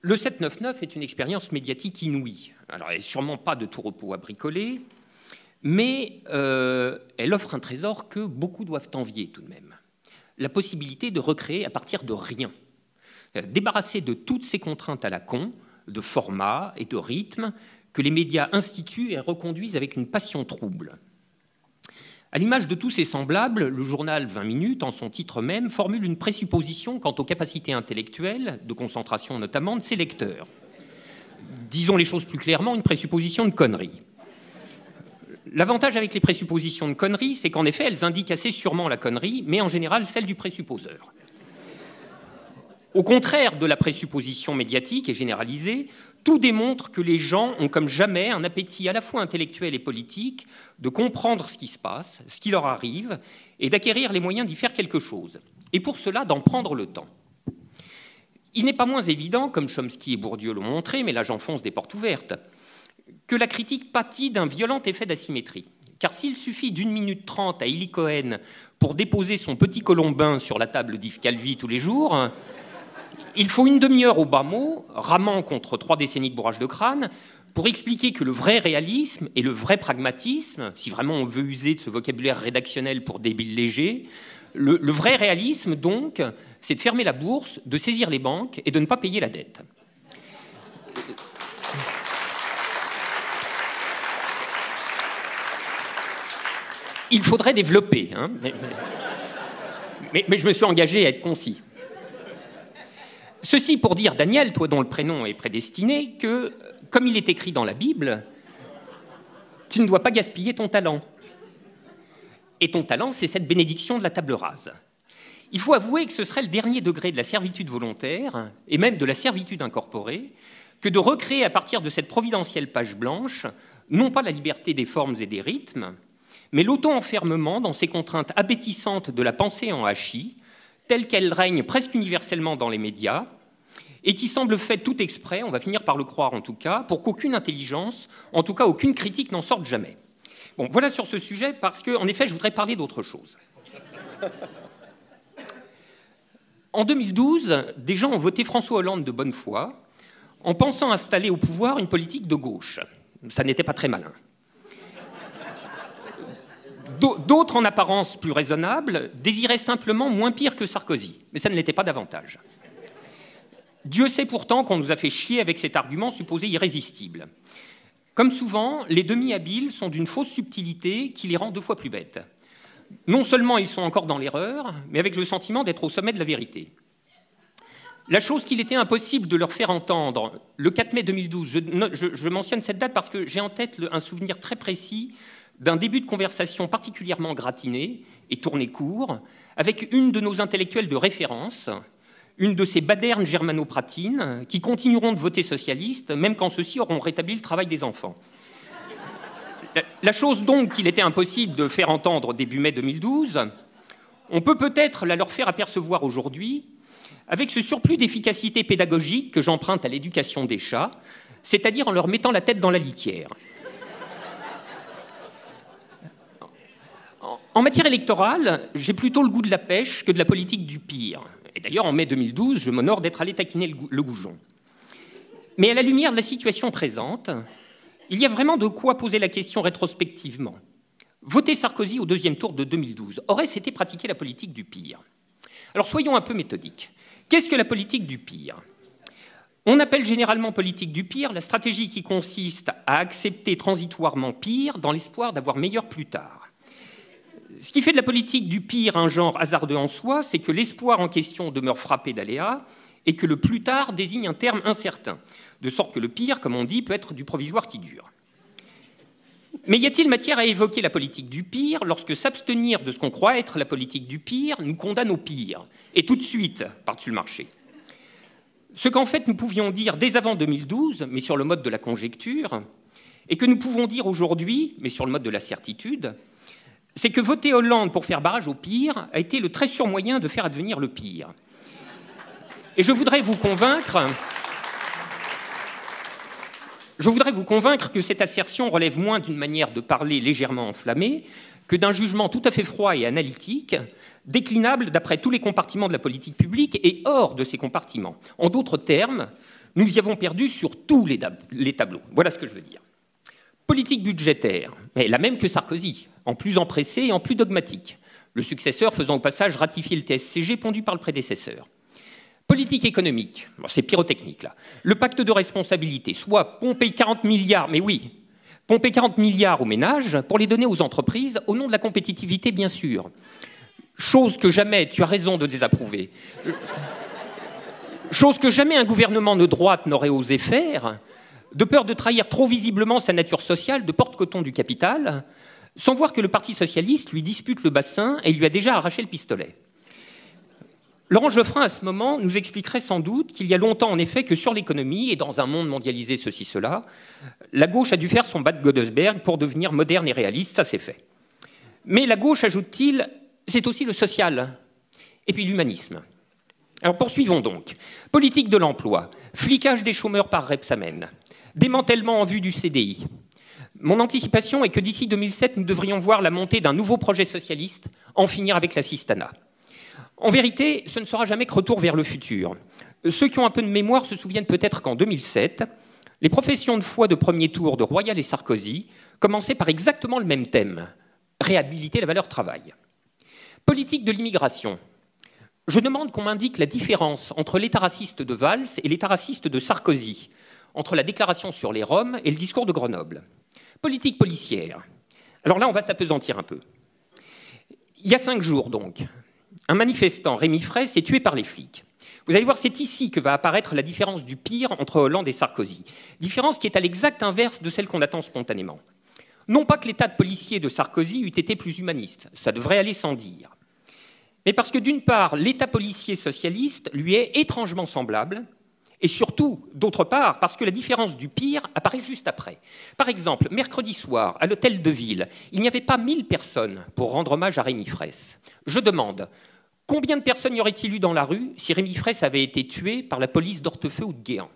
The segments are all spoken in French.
Le 799 est une expérience médiatique inouïe. Alors, elle n'est sûrement pas de tout repos à bricoler, mais elle offre un trésor que beaucoup doivent envier tout de même. La possibilité de recréer à partir de rien. Débarrasser de toutes ces contraintes à la con, de format et de rythme, que les médias instituent et reconduisent avec une passion trouble. À l'image de tous ses semblables, le journal 20 minutes, en son titre même, formule une présupposition quant aux capacités intellectuelles, de concentration notamment, de ses lecteurs. Disons les choses plus clairement, une présupposition de conneries. L'avantage avec les présuppositions de conneries, c'est qu'en effet, elles indiquent assez sûrement la connerie, mais en général celle du présupposeur. Au contraire de la présupposition médiatique et généralisée, tout démontre que les gens ont comme jamais un appétit à la fois intellectuel et politique de comprendre ce qui se passe, ce qui leur arrive, et d'acquérir les moyens d'y faire quelque chose. Et pour cela, d'en prendre le temps. Il n'est pas moins évident, comme Chomsky et Bourdieu l'ont montré, mais là j'enfonce des portes ouvertes, que la critique pâtit d'un violent effet d'asymétrie. Car s'il suffit d'1 minute 30 à Eli Cohen pour déposer son petit colombin sur la table d'Yves Calvi tous les jours, il faut une demi-heure au bas mot, ramant contre 3 décennies de bourrage de crâne, pour expliquer que le vrai réalisme et le vrai pragmatisme, si vraiment on veut user de ce vocabulaire rédactionnel pour débile léger, le vrai réalisme, donc, c'est de fermer la bourse, de saisir les banques et de ne pas payer la dette. Il faudrait développer, hein, mais je me suis engagé à être concis. Ceci pour dire, Daniel, toi dont le prénom est prédestiné, que, comme il est écrit dans la Bible, tu ne dois pas gaspiller ton talent. Et ton talent, c'est cette bénédiction de la table rase. Il faut avouer que ce serait le dernier degré de la servitude volontaire, et même de la servitude incorporée, que de recréer à partir de cette providentielle page blanche, non pas la liberté des formes et des rythmes, mais l'auto-enfermement dans ces contraintes abétissantes de la pensée en hachis, telle qu'elle règne presque universellement dans les médias, et qui semble faite tout exprès, on va finir par le croire en tout cas, pour qu'aucune intelligence, en tout cas aucune critique n'en sorte jamais. Bon, voilà sur ce sujet, parce qu'en effet, je voudrais parler d'autre chose. En 2012, des gens ont voté François Hollande de bonne foi, en pensant installer au pouvoir une politique de gauche. Ça n'était pas très malin. D'autres, en apparence plus raisonnables, désiraient simplement moins pire que Sarkozy, mais ça ne l'était pas davantage. Dieu sait pourtant qu'on nous a fait chier avec cet argument supposé irrésistible. Comme souvent, les demi-habiles sont d'une fausse subtilité qui les rend 2 fois plus bêtes. Non seulement ils sont encore dans l'erreur, mais avec le sentiment d'être au sommet de la vérité. La chose qu'il était impossible de leur faire entendre, le 4 mai 2012, je mentionne cette date parce que j'ai en tête un souvenir très précis d'un début de conversation particulièrement gratiné et tourné court, avec une de nos intellectuelles de référence, une de ces badernes germanopratines qui continueront de voter socialiste, même quand ceux-ci auront rétabli le travail des enfants. La chose donc qu'il était impossible de faire entendre début mai 2012, on peut peut-être la leur faire apercevoir aujourd'hui, avec ce surplus d'efficacité pédagogique que j'emprunte à l'éducation des chats, c'est-à-dire en leur mettant la tête dans la litière. En matière électorale, j'ai plutôt le goût de la pêche que de la politique du pire. Et d'ailleurs, en mai 2012, je m'honore d'être allé taquiner le goujon. Mais à la lumière de la situation présente, il y a vraiment de quoi poser la question rétrospectivement. Voter Sarkozy au 2e tour de 2012, aurait-ce été pratiquer la politique du pire? Alors soyons un peu méthodiques. Qu'est-ce que la politique du pire? On appelle généralement politique du pire la stratégie qui consiste à accepter transitoirement pire dans l'espoir d'avoir meilleur plus tard. Ce qui fait de la politique du pire un genre hasardeux en soi, c'est que l'espoir en question demeure frappé d'aléas et que le plus tard désigne un terme incertain, de sorte que le pire, comme on dit, peut être du provisoire qui dure. Mais y a-t-il matière à évoquer la politique du pire lorsque s'abstenir de ce qu'on croit être la politique du pire nous condamne au pire, et tout de suite par-dessus le marché? Ce qu'en fait nous pouvions dire dès avant 2012, mais sur le mode de la conjecture, et que nous pouvons dire aujourd'hui, mais sur le mode de la certitude, c'est que voter Hollande pour faire barrage au pire a été le très sûr moyen de faire advenir le pire. Et je voudrais vous convaincre que cette assertion relève moins d'une manière de parler légèrement enflammée que d'un jugement tout à fait froid et analytique, déclinable d'après tous les compartiments de la politique publique et hors de ces compartiments. En d'autres termes, Nous y avons perdu sur tous les tableaux. Voilà ce que je veux dire. Politique budgétaire, la même que Sarkozy, en plus empressé et en plus dogmatique. Le successeur faisant au passage ratifier le TSCG pondu par le prédécesseur. Politique économique, c'est pyrotechnique là. Le pacte de responsabilité, soit pomper 40 milliards, mais oui, pomper 40 milliards aux ménages pour les donner aux entreprises, au nom de la compétitivité bien sûr. Chose que jamais, tu as raison de désapprouver, chose que jamais un gouvernement de droite n'aurait osé faire, de peur de trahir trop visiblement sa nature sociale de porte-coton du capital, sans voir que le Parti socialiste lui dispute le bassin et lui a déjà arraché le pistolet. Laurent Geoffrin, à ce moment, nous expliquerait sans doute qu'il y a longtemps, en effet, que sur l'économie, et dans un monde mondialisé, ceci, cela, la gauche a dû faire son Bad Godesberg pour devenir moderne et réaliste, ça c'est fait. Mais la gauche, ajoute-t-il, c'est aussi le social, et puis l'humanisme. Alors poursuivons donc. Politique de l'emploi, flicage des chômeurs par Rebsamen, démantèlement en vue du CDI. Mon anticipation est que d'ici 2007, nous devrions voir la montée d'un nouveau projet socialiste, en finir avec l'assistanat. En vérité, ce ne sera jamais que retour vers le futur. Ceux qui ont un peu de mémoire se souviennent peut-être qu'en 2007, les professions de foi de premier tour de Royal et Sarkozy commençaient par exactement le même thème, réhabiliter la valeur travail. Politique de l'immigration. Je demande qu'on m'indique la différence entre l'état raciste de Valls et l'état raciste de Sarkozy, entre la déclaration sur les Roms et le discours de Grenoble. Politique policière. Alors là, on va s'apesantir un peu. Il y a 5 jours, donc, un manifestant, Rémi Fraisse, est tué par les flics. Vous allez voir, c'est ici que va apparaître la différence du pire entre Hollande et Sarkozy. Différence qui est à l'exact inverse de celle qu'on attend spontanément. Non pas que l'état de policier de Sarkozy eût été plus humaniste, ça devrait aller sans dire. Mais parce que d'une part, l'état policier socialiste lui est étrangement semblable, et surtout, d'autre part, parce que la différence du pire apparaît juste après. Par exemple, mercredi soir, à l'hôtel de ville, il n'y avait pas 1000 personnes pour rendre hommage à Rémi Fraisse. Je demande, combien de personnes y aurait-il eu dans la rue si Rémi Fraisse avait été tué par la police d'Hortefeux ou de Guéant?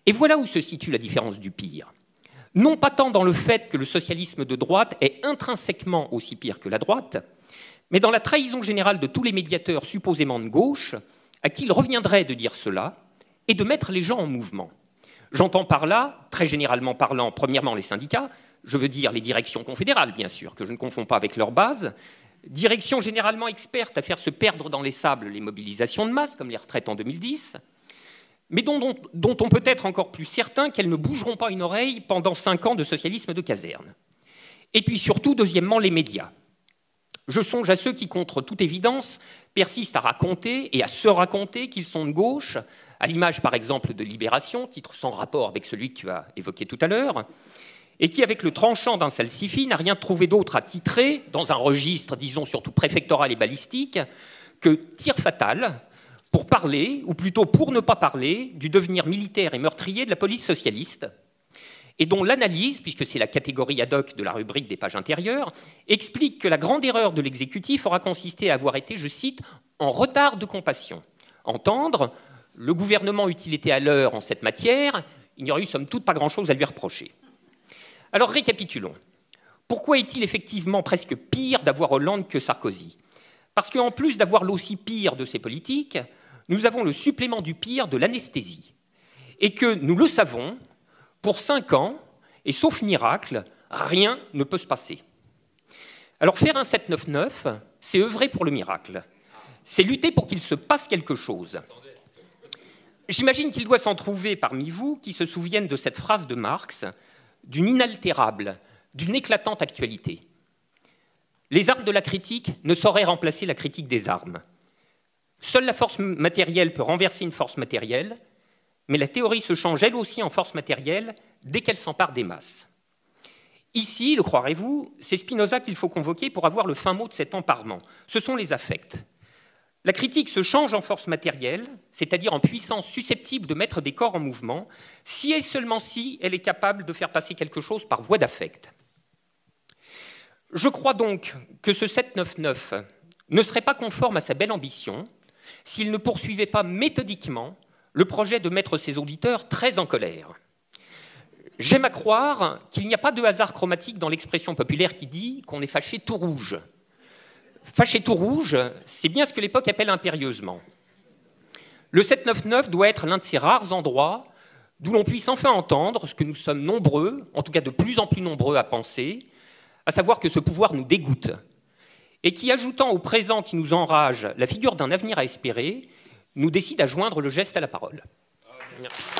Et voilà où se situe la différence du pire. Non pas tant dans le fait que le socialisme de droite est intrinsèquement aussi pire que la droite, mais dans la trahison générale de tous les médiateurs supposément de gauche, à qui il reviendrait de dire cela, et de mettre les gens en mouvement. J'entends par là, très généralement parlant, premièrement les syndicats, je veux dire les directions confédérales, bien sûr, que je ne confonds pas avec leur base, directions généralement expertes à faire se perdre dans les sables les mobilisations de masse, comme les retraites en 2010, mais dont on peut être encore plus certain qu'elles ne bougeront pas une oreille pendant 5 ans de socialisme de caserne. Et puis surtout, deuxièmement, les médias. Je songe à ceux qui, contre toute évidence, persistent à raconter et à se raconter qu'ils sont de gauche, à l'image par exemple de Libération, titre sans rapport avec celui que tu as évoqué tout à l'heure, et qui, avec le tranchant d'un salsifis, n'a rien trouvé d'autre à titrer, dans un registre, disons, surtout préfectoral et balistique, que tir fatal, pour parler, ou plutôt pour ne pas parler, du devenir militaire et meurtrier de la police socialiste, et dont l'analyse, puisque c'est la catégorie ad hoc de la rubrique des pages intérieures, explique que la grande erreur de l'exécutif aura consisté à avoir été, je cite, « en retard de compassion ». Entendre, le gouvernement eût-il été à l'heure en cette matière, il n'y aurait eu somme toute pas grand-chose à lui reprocher. Alors récapitulons. Pourquoi est-il effectivement presque pire d'avoir Hollande que Sarkozy? Parce qu'en plus d'avoir l'aussi pire de ces politiques, nous avons le supplément du pire de l'anesthésie. Et que, nous le savons, pour 5 ans, et sauf miracle, rien ne peut se passer. Alors faire un 799, c'est œuvrer pour le miracle. C'est lutter pour qu'il se passe quelque chose. J'imagine qu'il doit s'en trouver parmi vous qui se souviennent de cette phrase de Marx, d'une inaltérable, d'une éclatante actualité. Les armes de la critique ne sauraient remplacer la critique des armes. Seule la force matérielle peut renverser une force matérielle, mais la théorie se change elle aussi en force matérielle dès qu'elle s'empare des masses. Ici, le croirez-vous, c'est Spinoza qu'il faut convoquer pour avoir le fin mot de cet emparement. Ce sont les affects. La critique se change en force matérielle, c'est-à-dire en puissance susceptible de mettre des corps en mouvement, si et seulement si elle est capable de faire passer quelque chose par voie d'affect. Je crois donc que ce 799 ne serait pas conforme à sa belle ambition s'il ne poursuivait pas méthodiquement le projet de mettre ses auditeurs très en colère. J'aime à croire qu'il n'y a pas de hasard chromatique dans l'expression populaire qui dit qu'on est fâché tout rouge. Fâché tout rouge, c'est bien ce que l'époque appelle impérieusement. Le 799 doit être l'un de ces rares endroits d'où l'on puisse enfin entendre ce que nous sommes nombreux, en tout cas de plus en plus nombreux à penser, à savoir que ce pouvoir nous dégoûte, et qui, ajoutant au présent qui nous enrage la figure d'un avenir à espérer, nous décide à joindre le geste à la parole. Merci.